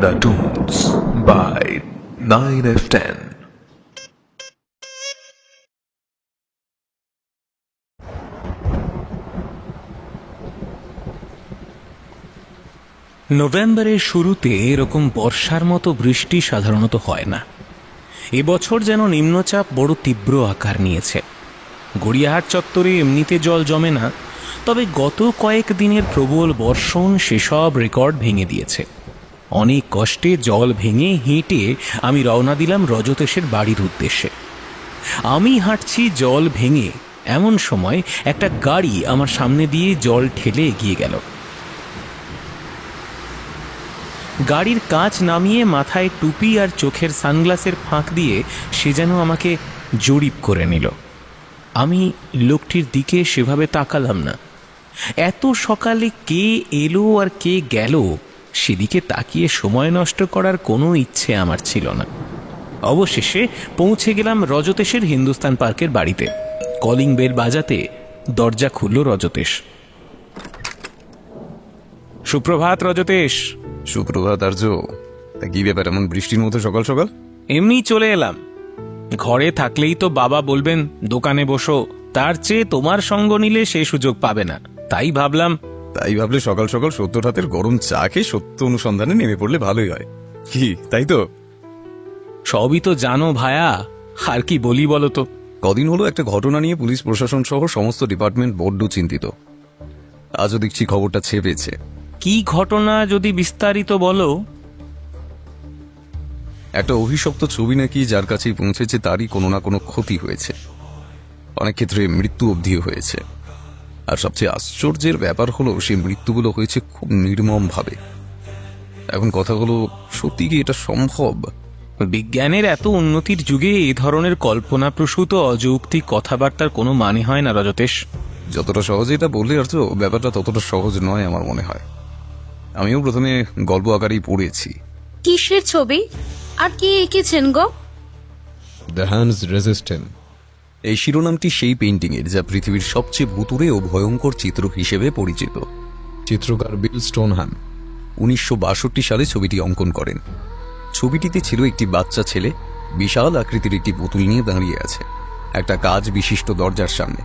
The Tunes by 9F10. নভেম্বরের শুরুতে এরকম বর্ষার মতো বৃষ্টি সাধারণত হয় না। এবছর যেন নিম্নচাপ বড় তীব্র আকার নিয়েছে। গড়িয়াহাট চত্বরে এমনিতে জল জমে না, তবে গত কয়েক দিনের প্রবল বর্ষণ সেসব রেকর্ড ভেঙে দিয়েছে। অনেক কষ্টে জল ভেঙে হেঁটে আমি রওনা দিলাম রজতেশের বাড়ির উদ্দেশ্যে। আমি হাঁটছি জল ভেঙে, এমন সময় একটা গাড়ি আমার সামনে দিয়ে জল ঠেলে এগিয়ে গেল। গাড়ির কাঁচ নামিয়ে মাথায় টুপি আর চোখের সানগ্লাসের ফাঁক দিয়ে সে যেন আমাকে জরিপ করে নিল। আমি লোকটির দিকে সেভাবে তাকালাম না। এত সকালে কে এলো আর কে গেল সেদিকে তাকিয়ে সময় নষ্ট করার কোনো ইচ্ছে আমার ছিল না। অবশেষে পৌঁছে গেলাম রজতেশের হিন্দুস্তান পার্কের বাড়িতে। কলিং বেল বাজাতে দরজা খুলল রজতেশ। সুপ্রভাত রজতেশ। সুপ্রভাত আর্য। কি ব্যাপার এমন বৃষ্টির মধ্যে সকাল সকাল? এমনি চলে এলাম। ঘরে থাকলেই তো বাবা বলবেন দোকানে বসো, তার চেয়ে তোমার সঙ্গ নিলে সেই সুযোগ পাবে না। তাই ভাবলে সকাল সকাল ৭০ হাতের গরম চা খেয়ে সত্য অনুসন্ধানে নেমে পড়লে ভালোই হয়। কি তাই তো? সবই তো জানো ভায়া, আর কি বলি বলো তো। কদিন হলো একটা ঘটনা নিয়ে পুলিশ প্রশাসন সহ সমস্ত ডিপার্টমেন্ট বড্ড চিন্তিত। আজও দেখছি খবরটা ছেপেছে। কি ঘটনা যদি বিস্তারিত বলো। একটা অভিশপ্ত ছবি নাকি যার কাছেই পৌঁছেছে তারই কোনো না কোনো ক্ষতি হয়েছে, অনেক ক্ষেত্রে মৃত্যু অবধি হয়েছে। আর সবচেয়ে আশ্চর্যের ব্যাপার হলো সেই মৃত্যুগুলো হয়েছে খুব নির্মম ভাবে। এখন কথা হলো, সত্যি কি এটা সম্ভব? বিজ্ঞানের এত উন্নতির যুগে এই ধরনের কল্পনাপ্রসূত অযৌক্তিক কথাবার্তার কোনো মানে হয় না রজতেশ। যতটা সহজে এটা বললে আর ব্যাপারটা ততটা সহজ নয় আমার মনে হয়। আমিও প্রথমে গল্প আকারেই পড়েছি। কিসের ছবি আর কি এঁকেছেন গো? The hands resistant. এই শিরোনামটি সেই পেইন্টিং এর যা পৃথিবীর সবচেয়ে ভুতুড়ে ও ভয়ঙ্কর চিত্র হিসেবে পরিচিত। চিত্রকার বিল স্টোনহ্যাম 1962 সালে ছবিটি অঙ্কন করেন। ছবিটিতে ছিল একটি বাচ্চা ছেলে বিশাল আকৃতির একটি পুতুল নিয়ে দাঁড়িয়ে আছে একটা কাঁচ বিশিষ্ট দরজার সামনে,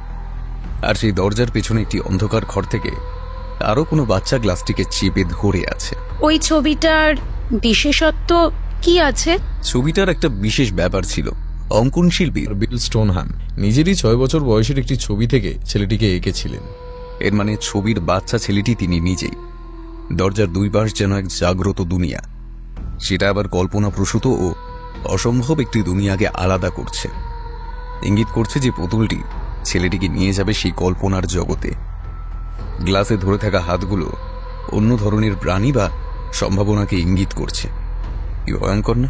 আর সেই দরজার পেছনে একটি অন্ধকার ঘর থেকে আরো কোনো বাচ্চা গ্লাসটিকে চেপে ধরে আছে। ওই ছবিটার বিশেষত্ব কি আছে? ছবিটার একটা বিশেষ ব্যাপার ছিল। অঙ্কন শিল্পী বিল স্টোনহ্যাম নিজেরই 6 বছর বয়সের একটি ছবি থেকে ছেলেটিকে এঁকেছিলেন। এর মানে ছবির বাচ্চা ছেলেটি তিনি নিজেই। দরজার দুই পাশ যেন এক জাগ্রত দুনিয়া, সেটা আবার কল্পনাপ্রসূত ও অসম্ভব একটি দুনিয়াকে আলাদা করছে। ইঙ্গিত করছে যে পুতুলটি ছেলেটিকে নিয়ে যাবে সেই কল্পনার জগতে। গ্লাসে ধরে থাকা হাতগুলো অন্য ধরনের প্রাণী বা সম্ভাবনাকে ইঙ্গিত করছে। কি ভয়ঙ্কর না?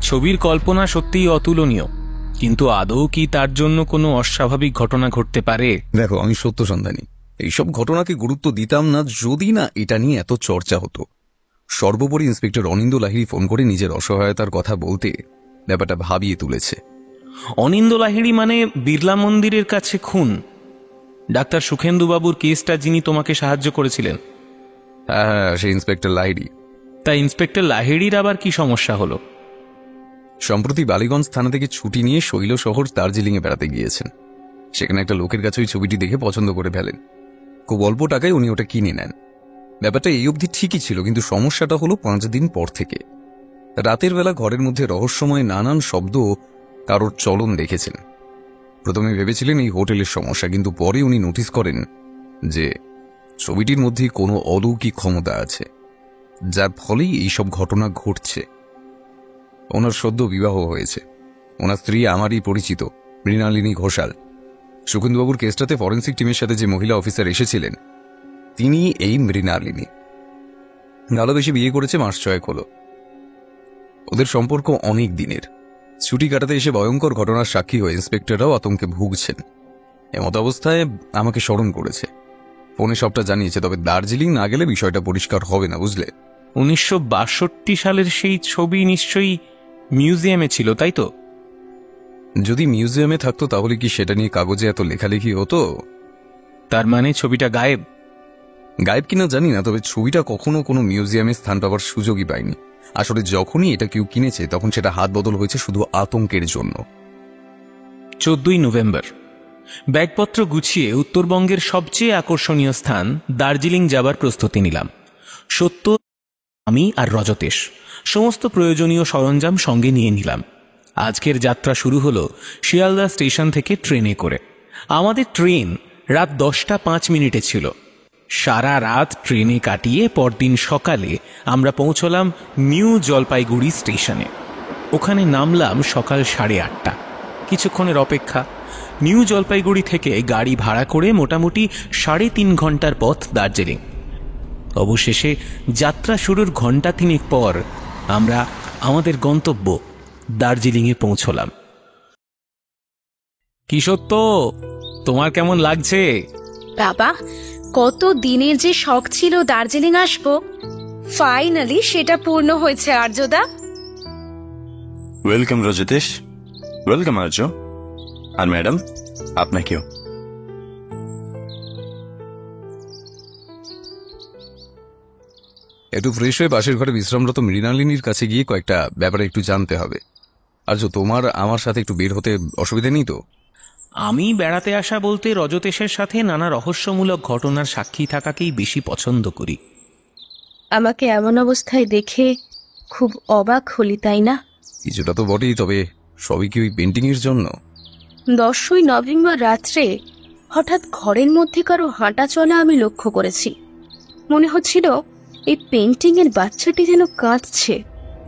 ছবির কল্পনা সত্যিই অতুলনীয়, কিন্তু আদৌ কি তার জন্য কোনো অস্বাভাবিক ঘটনা ঘটতে পারে? দেখো, আমি সত্য সন্ধানী। এইসব ঘটনাকে গুরুত্ব দিতাম না যদি না এটা নিয়ে এত চর্চা হতো। সর্বোপরি ইন্সপেক্টর অনিন্দ লাহিড়ী ফোন করে নিজের অসহায়তার কথা বলতে ব্যাপারটা ভাবিয়ে তুলেছে। অনিন্দ লাহিড়ী মানে বিড়লা মন্দিরের কাছে খুন, ডাক্তার সুখেন্দুবাবুর কেসটা যিনি তোমাকে সাহায্য করেছিলেন। হ্যাঁ, সেই ইন্সপেক্টর লাহিড়ী। তা ইন্সপেক্টর লাহিড়ীর আবার কি সমস্যা হলো? সম্প্রতি বালিগঞ্জ থানা থেকে ছুটি নিয়ে শৈল শহর দার্জিলিংয়ে বেড়াতে গিয়েছেন। সেখানে একটা লোকের কাছে ওই ছবিটি দেখে পছন্দ করে ফেলেন। খুব অল্প টাকায় উনি ওটা কিনে নেন। ব্যাপারটা এই অবধি ঠিকই ছিল, কিন্তু সমস্যাটা হলো 5 দিন পর থেকে। রাতের বেলা ঘরের মধ্যে রহস্যময় নানান শব্দ, কারোর চলন দেখেছেন। প্রথমে ভেবেছিলেন এই হোটেলের সমস্যা, কিন্তু পরে উনি নোটিস করেন যে ছবিটির মধ্যে কোনো অলৌকিক ক্ষমতা আছে, যার ফলেই এইসব ঘটনা ঘটছে। ওনার সদ্য বিবাহ হয়েছে। ওনার স্ত্রী আমারই পরিচিত মৃণালিনী ঘোষাল। সুখেন্দুবাবুর কেসটাতে ফরেন্সিক টিমের সাথে যে মহিলা অফিসার এসেছিলেন তিনি এই মৃণালিনী। ভালোবেসে বিয়ে করেছে, মাস 6 হলো। ওদের সম্পর্ক অনেক দিনের। ছুটি কাটাতে এসে ভয়ঙ্কর ঘটনার সাক্ষী হয়ে ইন্সপেক্টররাও আতঙ্কে ভুগছেন। এমত অবস্থায় আমাকে স্মরণ করেছে, ফোনে সবটা জানিয়েছে। তবে দার্জিলিং না গেলে বিষয়টা পরিষ্কার হবে না, বুঝলে? 1962 সালের সেই ছবি নিশ্চয়ই মিউজিয়ামে ছিল, তাই তো? যদি মিউজিয়ামে থাকতো তাহলে কি সেটা নিয়ে কাগজে এত লেখালেখি হতো? তার মানে ছবিটা গায়েব? গায়েব কিনা জানি না, তবে ছবিটা কখনো কোনো মিউজিয়ামে স্থান পাওয়ার সুযোগই পায়নি। আসলে যখনই এটা কেউ কিনেছে তখন সেটা হাত বদল হয়েছে শুধু আতঙ্কের জন্য। 14ই নভেম্বর। ব্যাগপত্র গুছিয়ে উত্তরবঙ্গের সবচেয়ে আকর্ষণীয় স্থান দার্জিলিং যাবার প্রস্তুতি নিলাম। সত্য, আমি আর রজতেশ সমস্ত প্রয়োজনীয় সরঞ্জাম সঙ্গে নিয়ে নিলাম। আজকের যাত্রা শুরু হলো শিয়ালদা স্টেশন থেকে ট্রেনে করে। আমাদের ট্রেন রাত 10:05 ছিল। সারা রাত ট্রেনে কাটিয়ে পরদিন সকালে আমরা পৌঁছলাম নিউ জলপাইগুড়ি স্টেশনে। ওখানে নামলাম সকাল 8:30। কিছুক্ষণের অপেক্ষা। নিউ জলপাইগুড়ি থেকে গাড়ি ভাড়া করে মোটামুটি 3.5 ঘন্টার পথ দার্জিলিং। অবশেষে যাত্রা শুরুর ঘণ্টা 3 পর আমরা আমাদের গন্তব্য দার্জিলিংয়ে পৌঁছলাম। কি সত্য, তোমার কেমন লাগছে? বাবা, কত দিনের যে শখ ছিল দার্জিলিং আসবো, ফাইনালি সেটা পূর্ণ হয়েছে আর্যদা। ওয়েলকাম রজতেশ, ওয়েলকাম আর্য। আর ম্যাডাম, আপনাকেও। একটু ফ্রেশ হয়ে পাশের ঘরে বিশ্রামরত মৃণালিনীর কাছে গিয়ে কয়েকটা ব্যাপারে একটু জানতে হবে। আর্য, তোমার আমার সাথে একটু বের হতে অসুবিধা নেই তো? আমি বেড়াতে আসা বলতে রজতেশের সাথে নানা রহস্যমূলক ঘটনার সাক্ষী থাকাকেই বেশি পছন্দ করি। আমাকে এমন অবস্থায় দেখে খুব অবাক হলি, তাই না? কিছুটা তো বটেই, তবে সবই কি ওই পেন্টিং এর জন্য? 10ই নভেম্বর রাত্রে হঠাৎ ঘরের মধ্যে কারো হাঁটা চলা আমি লক্ষ্য করেছি। মনে হচ্ছিল এই পেন্টিং এর বাচ্চাটি যেন কাঁদছে,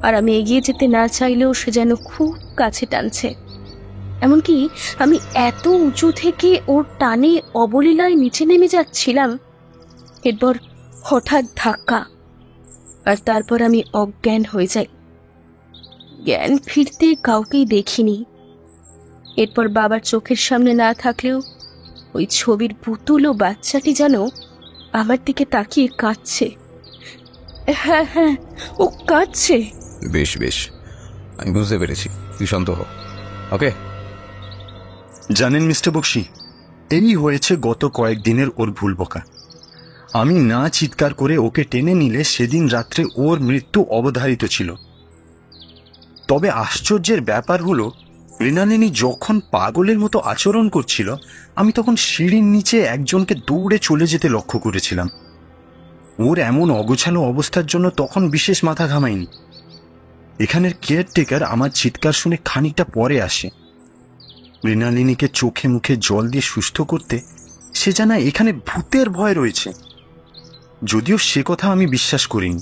আর আমি এগিয়ে যেতে না চাইলেও সে যেন খুব কাছে টানছে। এমনকি আমি এত উঁচু থেকে ওর টানে অবলীলায় নিচে নেমে যাচ্ছিলাম। এরপর হঠাৎ ধাক্কা, আর তারপর আমি অজ্ঞান হয়ে যাই। জ্ঞান ফিরতে কাউকেই দেখিনি। এরপর বাবার চোখের সামনে না থাকলেও ওই ছবির পুতুল ও বাচ্চাটি যেন আমার দিকে তাকিয়ে কাঁদছে। হ্যাঁ হ্যাঁ, ও কাঁদছে। বেশ বেশ, আমি বুঝতে পেরেছি, তুই শান্ত হ। ওকে। জানেন মিস্টার বক্সি, এই হয়েছে গত কয়েকদিনের ওর ভুল বকা। আমি না চিৎকার করে ওকে টেনে নিলে সেদিন রাত্রে ওর মৃত্যু অবধারিত ছিল। তবে আশ্চর্যের ব্যাপার হলো, মৃণালিনী যখন পাগলের মতো আচরণ করছিল, আমি তখন সিঁড়ির নিচে একজনকে দৌড়ে চলে যেতে লক্ষ্য করেছিলাম। ওর এমন অগোছালো অবস্থার জন্য তখন বিশেষ মাথা ঘামায়নি। এখানের কেয়ারটেকার আমার চিৎকার শুনে খানিকটা পরে আসে। মৃণালিনীকে চোখে মুখে জল দিয়ে সুস্থ করতে সে জানা এখানে ভূতের ভয় রয়েছে। যদিও সে কথা আমি বিশ্বাস করিনি।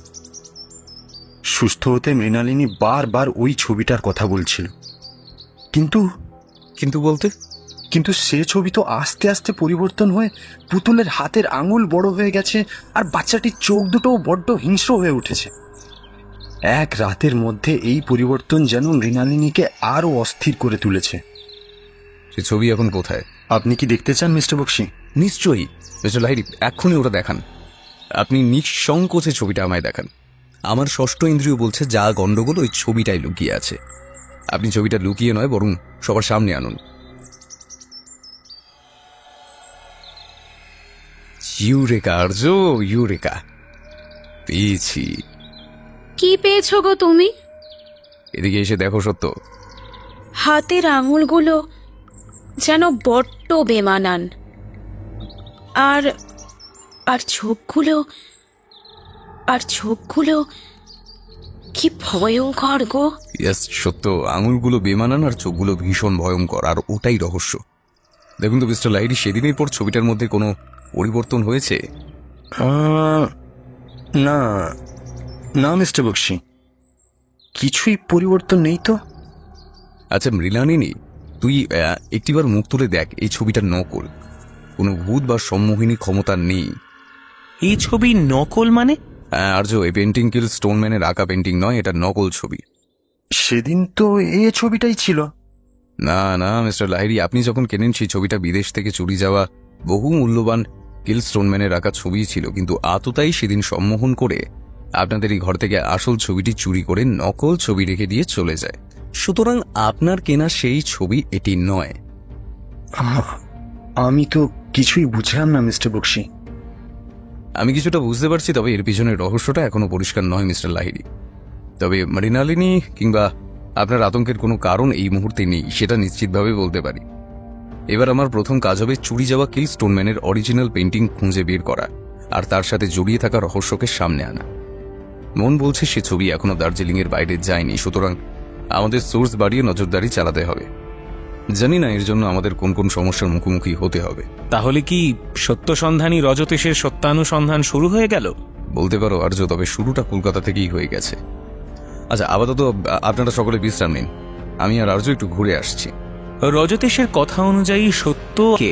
সুস্থ হতে মৃণালিনী বারবার ওই ছবিটার কথা বলছিল। কিন্তু সে ছবি তো আস্তে আস্তে পরিবর্তন হয়ে পুতুলের হাতের আঙুল বড় হয়ে গেছে, আর বাচ্চাটির চোখ দুটোও বড্ড হিংস্র হয়ে উঠেছে। এক রাতের মধ্যে এই পরিবর্তন যেন মৃণালিনীকে আরো অস্থির করে তুলেছে। সে ছবি এখন কোথায়? আপনি কি দেখতে চান মিস্টার বক্সি? নিশ্চয়ই মিস্টার লাহিড়ী, এক্ষুনি ওটা দেখান। আপনি নিঃসংকোচে ছবিটা আমায় দেখান। আমার ষষ্ঠ ইন্দ্রিয় বলছে যা গন্ডগোল ওই ছবিটাই লুকিয়ে আছে। আপনি ছবিটা লুকিয়ে নয়, বরং সবার সামনে আনুন। ইউরেকা আর্য, ইউরেকা! পেয়েছি। কি পেয়েছো গো তুমি? এদিকে এসে দেখো সত্য। হাতের আঙুলগুলো যেন বড্ড বেমানান, আর আর চোখগুলো কি ভয়ঙ্কর গো। ইয়েস, সত্য, আঙুলগুলো বেমানান আর চোখগুলো ভীষণ ভয়ঙ্কর, আর ওটাই রহস্য। দেখুন তো মিস্টার লাহিড়ী, সেদিনের পর ছবিটার মধ্যে কোনো পরিবর্তন হয়েছে? না না মিস্টার বক্সি, কিছুই পরিবর্তন নেই তো। আচ্ছা মৃণালিনী, তুই একটিবার মুখ তুলে দেখ, এই ছবিটার নকল। কোনো ভূত বা সম্মোহিনী ক্ষমতা নেই। এই ছবি নকল মানে? আর্য, এই পেন্টিং কিল স্টোনম্যানের আঁকা পেন্টিং নয়, এটা নকল ছবি। সেদিন তো এই ছবিটাই ছিল। না না মিস্টার লাহিড়ী, আপনি যখন কেনেন সেই ছবিটা বিদেশ থেকে চুরি যাওয়া বহু মূল্যবান কিল স্টোনম্যানের আঁকা ছবি ছিল, কিন্তু আততাই সেদিন সম্মোহন করে আপনাদের এই ঘর থেকে আসল ছবিটি চুরি করে নকল ছবি রেখে দিয়ে চলে যায়। সুতরাং আপনার কেনা সেই ছবি এটি নয়। আমি তো কিছুই বুঝলাম না মিস্টার বক্সি। আমি কিছুটা বুঝতে পারছি, তবে এর পিছনের রহস্যটা এখনো পরিষ্কার নয় মিস্টার লাহিড়ী। তবে মৃণালিনী কিংবা আপনার আতঙ্কের কোনো কারণ এই মুহূর্তে নেই সেটা নিশ্চিতভাবে বলতে পারি। এবার আমার প্রথম কাজ হবে চুরি যাওয়া কিল স্টোনম্যানের অরিজিনাল পেন্টিং খুঁজে বের করা আর তার সাথে জড়িয়ে থাকা রহস্যকে সামনে আনা। মন বলছে সে ছবি এখনো দার্জিলিংয়ের বাইরে যায়নি, সুতরাং আমাদের সোর্স বাড়িয়ে নজরদারি চালাতে হবে। জানি না এর জন্য আমাদের কোন কোন সমস্যার মুখোমুখি হতে হবে। তাহলে কি সত্যসন্ধানী রজতেশের সত্যানুসন্ধান শুরু হয়ে গেল? বলতে পারো আর্য, তবে শুরুটা কলকাতা থেকেই হয়ে গেছে। আচ্ছা, আপাতত আপনারা সকলে বিশ্রাম নিন, আমি আর আর্য একটু ঘুরে আসছি। রজতেশের কথা অনুযায়ী সত্যকে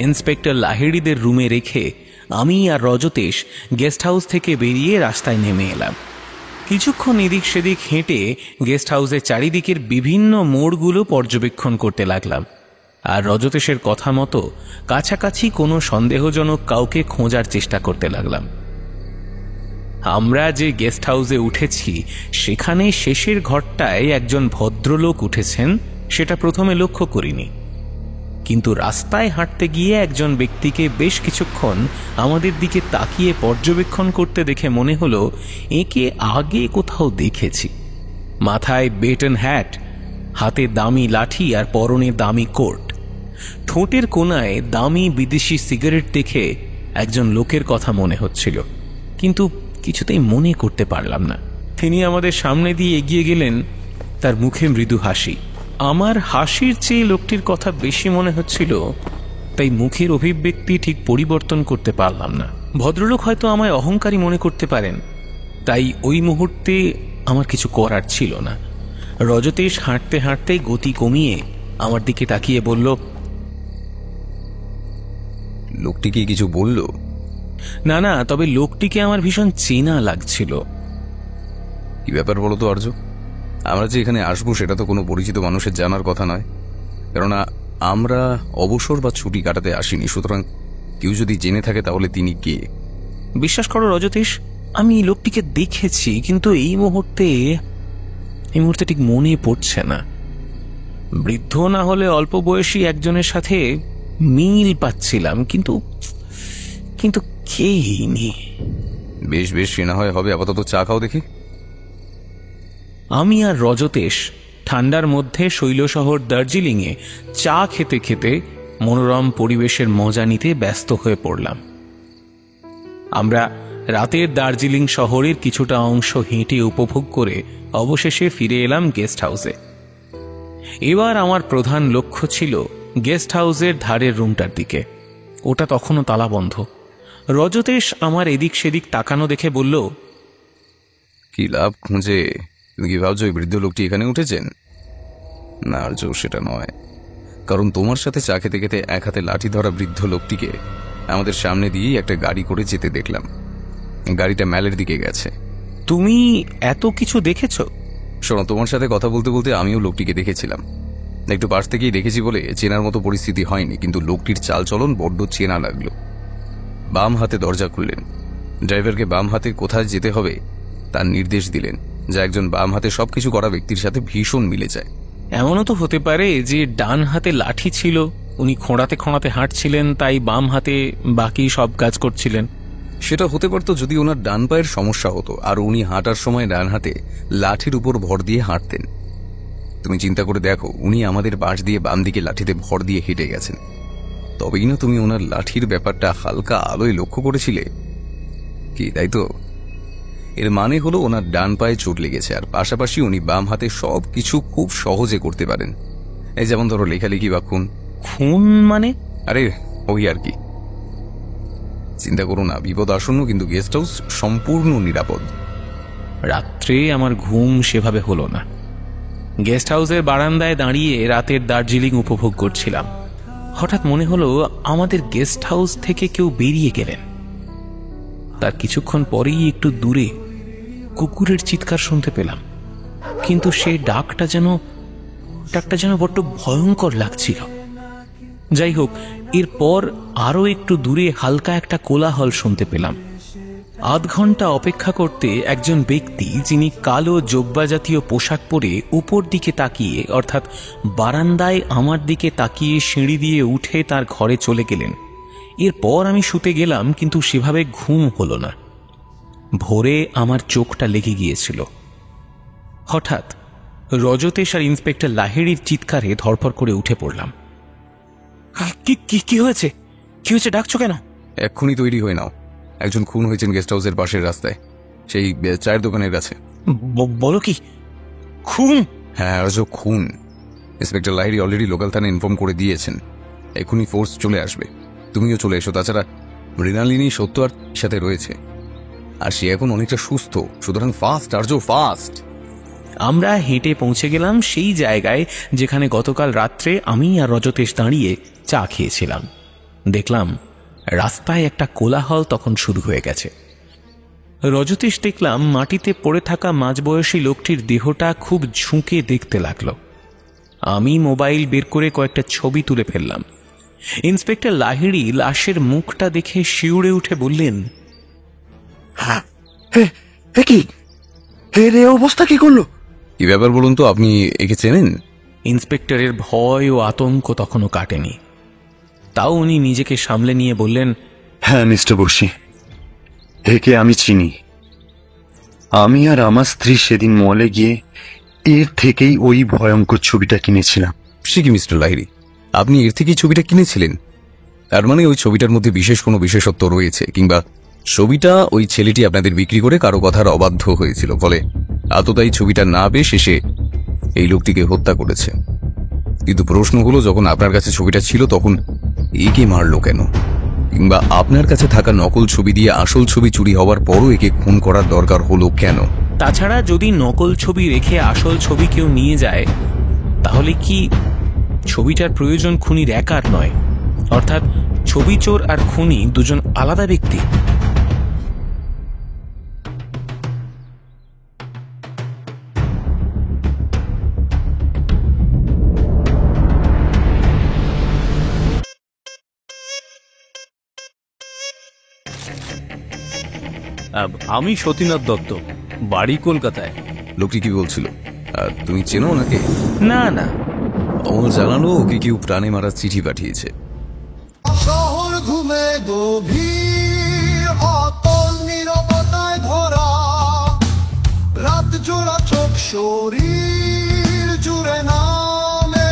ইন্সপেক্টর লাহিড়িদের রুমে রেখে আমি আর রজতেশ গেস্ট হাউস থেকে বেরিয়ে রাস্তায় নেমে এলাম। কিছুক্ষণ এদিক সেদিক হেঁটে গেস্ট হাউসের চারিদিকের বিভিন্ন মোড়গুলো পর্যবেক্ষণ করতে লাগলাম আর রজতেশের কথা মতো কাছাকাছি কোনো সন্দেহজনক কাউকে খোঁজার চেষ্টা করতে লাগলাম। আমরা যে গেস্ট হাউসে উঠেছি সেখানে শেষের ঘরটায় একজন ভদ্রলোক উঠেছেন, সেটা প্রথমে লক্ষ্য করিনি, কিন্তু রাস্তায় হাঁটতে গিয়ে একজন ব্যক্তিকে বেশ কিছুক্ষণ আমাদের দিকে তাকিয়ে পর্যবেক্ষণ করতে দেখে মনে হলো একে আগে কোথাও দেখেছি। মাথায় বেটন হ্যাট, হাতে দামি লাঠি আর পরনে দামি কোট, ঠোঁটের কোনায় দামি বিদেশি সিগারেট দেখে একজন লোকের কথা মনে হচ্ছিল, কিন্তু কিছুতেই মনে করতে পারলাম না। তিনি আমাদের সামনে দিয়ে এগিয়ে গেলেন, তার মুখে মৃদু হাসি। আমার হাসির চেয়ে লোকটির কথা বেশি মনে হচ্ছিল, তাই মুখের অভিব্যক্তি ঠিক পরিবর্তন করতে পারলাম না। ভদ্রলোক হয়তো আমায় অহংকারী মনে করতে পারেন, তাই ওই মুহূর্তে আমার কিছু করার ছিল না। রজতেশ হাঁটতে হাঁটতে গতি কমিয়ে আমার দিকে তাকিয়ে বলল, লোকটি কি কিছু বলল? না না, তবে লোকটিকে আমার ভীষণ চেনা লাগছিল। কি ব্যাপার বলো তো আর্য? আমরা যে এখানে আসবো সেটা তো কোনো পরিচিত মানুষের জানার কথা নয়, কেননা আমরা অবসর বা ছুটি কাটাতে আসিনি, সুতরাং কেউ যদি জেনে থাকে তাহলে তিনি কে? বিশ্বাস করো রজতেশ, আমি এই লোকটিকে দেখেছি, কিন্তু এই মুহূর্তে ঠিক মনে পড়ছে না। বৃদ্ধ না হলে অল্প বয়সী একজনের সাথে মিল পাচ্ছিলাম, কিন্তু কে ইনি? বেশ বেশ, সে না হয় হবে। আপাতত চা খাও দেখি। আমি আর রজতেশ ঠান্ডার মধ্যে শৈলশহর দার্জিলিংয়ে চা খেতে খেতে মনোরম পরিবেশের মজা নিতে ব্যস্ত হয়ে পড়লাম। আমরা রাতের দার্জিলিং শহরের কিছুটা অংশ হেঁটে উপভোগ করে অবশেষে ফিরে এলাম গেস্ট হাউসে। এবার আমার প্রধান লক্ষ্য ছিল গেস্ট হাউসের ধারের রুমটার দিকে। ওটা তখনও তালাবন্ধ। রজতেশ আমার এদিক সেদিক তাকানো দেখে বলল, কি লাভ খুঁজে? তুমি কি ভাবছো ওই বৃদ্ধ লোকটি এখানে উঠেছেন? না আর্য, সেটা নয়। কারণ তোমার সাথে চা খেতে খেতে এক হাতে লাঠি ধরা বৃদ্ধ লোকটিকে আমাদের সামনে দিয়েই একটা গাড়ি করে যেতে দেখলাম। গাড়িটা ম্যালের দিকে গেছে। তুমি এত কিছু দেখেছ? শোনো, তোমার সাথে কথা বলতে বলতে আমিও লোকটিকে দেখেছিলাম। একটু পাশ থেকেই দেখেছি বলে চেনার মতো পরিস্থিতি হয়নি, কিন্তু লোকটির চালচলন বড্ড চেনা লাগলো। বাম হাতে দরজা খুললেন, ড্রাইভারকে বাম হাতে কোথায় যেতে হবে তার নির্দেশ দিলেন, যা একজন বাম হাতে সবকিছু করা ব্যক্তির সাথে ভীষণ মিলে যায়। এমনও তো হতে পারে যে ডান হাতে লাঠি ছিল, উনি খোঁড়াতে খোঁড়াতে হাঁটছিলেন, তাই বাম হাতে বাকি সব কাজ করছিলেন। সেটা হতে পারতো যদি ওনার ডান পায়ের সমস্যা হতো আর উনি হাঁটার সময় ডান হাতে লাঠির উপর ভর দিয়ে হাঁটতেন। তুমি চিন্তা করে দেখো, উনি আমাদের পাশ দিয়ে বাম দিকে লাঠিতে ভর দিয়ে হেঁটে গেছেন, তবেই না তুমি ওনার লাঠির ব্যাপারটা হালকা আলোয় লক্ষ্য করেছিলে কি, তাই তো? এর মানে হলো ওনার ডান পায়ে চোট লেগেছে, আর পাশাপাশি উনি বাম হাতে সব কিছু খুব সহজে করতে পারেন। এই যেমন ধরো লেখালেখি বা খুন। খুন মানে? আরে ওই আর কি। চিন্তা করো না, বিপদ আসন্ন, কিন্তু গেস্ট হাউস সম্পূর্ণ নিরাপদ। রাত্রে আমার ঘুম সেভাবে হলো না। গেস্ট হাউসের বারান্দায় দাঁড়িয়ে রাতের দার্জিলিং উপভোগ করছিলাম। হঠাৎ মনে হলো আমাদের গেস্ট হাউস থেকে কেউ বেরিয়ে গেলেন। তার কিছুক্ষণ পরেই একটু দূরে কুকুরের চিৎকার শুনতে পেলাম, কিন্তু সেই ডাকটা যেন বড্ড ভয়ঙ্কর লাগছিল। যাই হোক, এরপর আরো একটু দূরে হালকা একটা কোলাহল শুনতে পেলাম। আধ ঘন্টা অপেক্ষা করতে একজন ব্যক্তি, যিনি কালো জোব্বা জাতীয় পোশাক পরে উপর দিকে তাকিয়ে, অর্থাৎ বারান্দায় আমার দিকে তাকিয়ে সিঁড়ি দিয়ে উঠে তার ঘরে চলে গেলেন। এরপর আমি শুতে গেলাম, কিন্তু সেভাবে ঘুম হলো না। ভোরে আমার চোখটা লেগে গিয়েছিল। হঠাৎ রজতেশ আর ইন্সপেক্টর লাহিড়ির চিৎকারে ধরপড় করে উঠে পড়লাম। কি কি কি হয়েছে? কি হয়েছে? ডাকছো কেন? এক্ষুনি তৈরি হয়ে নাও, একজন খুন হয়েছেন গেস্ট হাউসের পাশের রাস্তায়, সেই চায়ের দোকানের কাছে। বলো কি? খুন? হ্যাঁ অজব খুন। ইন্সপেক্টর লাহিড়ি অলরেডি লোকাল থানায় ইনফর্ম করে দিয়েছেন, এক্ষুনি ফোর্স চলে আসবে। তুমিও চলে এসো। তাছাড়া মৃণালিনী সত্য আর সাথে রয়েছে, আর সে এখন অনেকটা সুস্থ, সুতরাং ফাস্ট আর্য ফাস্ট। আমরা হেঁটে পৌঁছে গেলাম সেই জায়গায় যেখানে গতকাল রাত্রে আমি আর রজতেশ দাঁড়িয়ে চা খেয়েছিলাম। দেখলাম রাস্তায় একটা কোলাহল তখন শুরু হয়ে গেছে। রজতেশ দেখলাম মাটিতে পড়ে থাকা মাঝবয়সী লোকটির দেহটা খুব ঝুঁকে দেখতে লাগলো। আমি মোবাইল বের করে কয়েকটা ছবি তুলে ফেললাম। ইন্সপেক্টর লাহিড়ি লাশের মুখটা দেখে শিউরে উঠে বললেন, কি এর এই অবস্থা কি করলো? কি ব্যাপার বলুন তো, আপনি একে চেনেন? ইন্সপেক্টরের ভয় ও আতঙ্ক তখনও কাটেনি, তাও উনি নিজেকে সামলে নিয়ে বললেন, হ্যাঁ মিস্টার বক্সি, একে আমি চিনি। আমি আর আমার স্ত্রী সেদিন মলে গিয়ে এর থেকেই ওই ভয়ঙ্কর ছবিটা কিনেছিলাম। সে কি মিস্টার লাহিড়ি, আপনি এর থেকেই ছবিটা কিনেছিলেন? তার মানে ওই ছবিটার মধ্যে বিশেষ কোনো বিশেষত্ব রয়েছে, কিংবা ছবিটা ওই ছেলেটি আপনাদের বিক্রি করে কারো কথার অবাধ্য হয়েছিল, ফলে এতটাই ছবিটা না পেয়ে শেষে এই লোকটিকে হত্যা করেছে। কিন্তু প্রশ্ন হলো, যখন আপনার কাছে ছবিটা ছিল তখন একে মারলো কেন? কিংবা আপনার কাছে থাকা নকল ছবি দিয়ে আসল ছবি চুরি হওয়ার পরও একে খুন করার দরকার হলো কেন? তাছাড়া যদি নকল ছবি রেখে আসল ছবি কেউ নিয়ে যায়, তাহলে কি ছবিটার প্রয়োজন খুনির একার নয়? অর্থাৎ ছবি চোর আর খুনি দুজন আলাদা ব্যক্তি। আমি সতীনাথ দত্ত, বাড়ি কলকাতায়। লোকটি কি বলছিল? তুমি চেনো ওনাকে? না না, আমার জানালো ওকে কেউ প্রাণে মারার চিঠি পাঠিয়েছে। শহর ঘুমে গভীর, অতল নীরবতায় ধরা, রাত জোড়া চোখ, শরীর জুড়ে নামে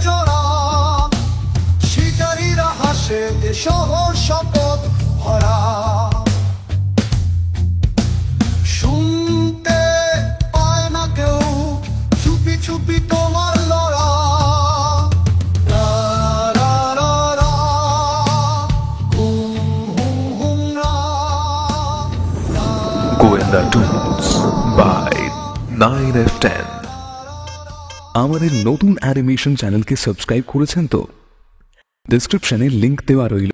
জড়া, শিকারীরা হাসে, এ শহর শপথ ভরা। শুনতে পায় না কেউ, চুপি চুপি তোমার লড়া। গোয়েন্দা টুনস বাই 9F10। আমাদের নতুন অ্যানিমেশন চ্যানেলকে সাবস্ক্রাইব করেছেন তো? ডেসক্রিপশনে লিংক দেওয়া রইল।